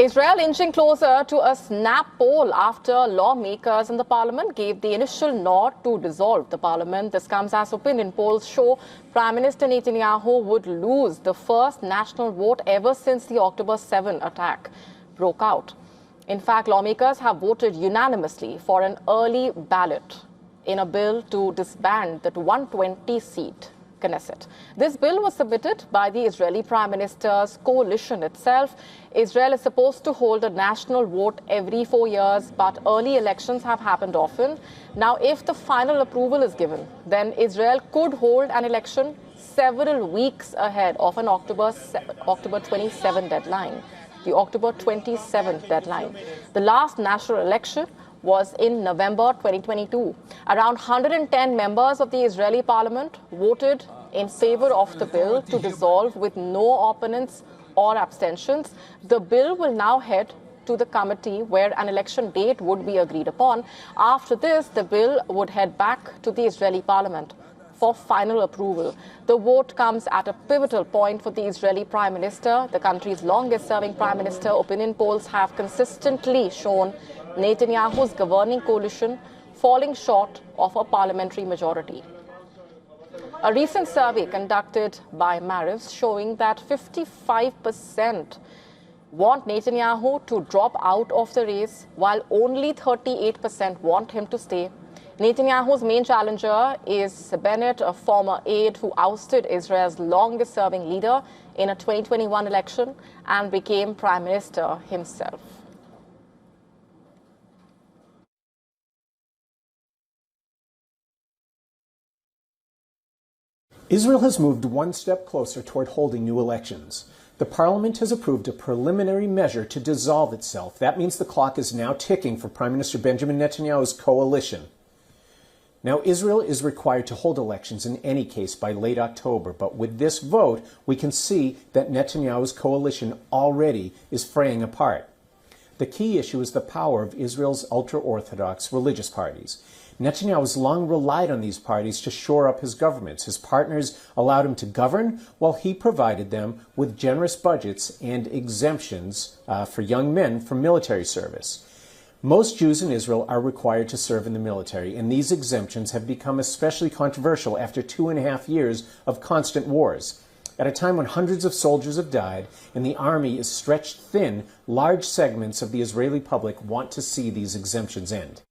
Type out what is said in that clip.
Israel inching closer to a snap poll after lawmakers in the parliament gave the initial nod to dissolve the parliament. This comes as opinion polls show Prime Minister Netanyahu would lose the first national vote ever since the October 7 attack broke out. In fact, lawmakers have voted unanimously for an early ballot in a bill to disband the 120-seat Knesset. This bill was submitted by the Israeli Prime Minister's coalition itself. Israel is supposed to hold a national vote every 4 years, but early elections have happened often. Now, if the final approval is given, then Israel could hold an election several weeks ahead of an October 27 deadline. The October 27th deadline. The last national election was in November 2022. Around 110 members of the Israeli parliament voted in favor of the bill to dissolve with no opponents or abstentions. The bill will now head to the committee where an election date would be agreed upon. After this, the bill would head back to the Israeli parliament for final approval. The vote comes at a pivotal point for the Israeli Prime Minister, the country's longest-serving Prime Minister. Opinion polls have consistently shown Netanyahu's governing coalition falling short of a parliamentary majority. A recent survey conducted by Marifs showing that 55% want Netanyahu to drop out of the race, while only 38% want him to stay. Netanyahu's main challenger is Bennett, a former aide who ousted Israel's longest-serving leader in a 2021 election and became Prime Minister himself. Israel has moved one step closer toward holding new elections. The parliament has approved a preliminary measure to dissolve itself. That means the clock is now ticking for Prime Minister Benjamin Netanyahu's coalition. Now, Israel is required to hold elections in any case by late October, but with this vote, we can see that Netanyahu's coalition already is fraying apart. The key issue is the power of Israel's ultra-Orthodox religious parties. Netanyahu has long relied on these parties to shore up his governments. His partners allowed him to govern while he provided them with generous budgets and exemptions for young men from military service. Most Jews in Israel are required to serve in the military, and these exemptions have become especially controversial after 2.5 years of constant wars. At a time when hundreds of soldiers have died and the army is stretched thin, large segments of the Israeli public want to see these exemptions end.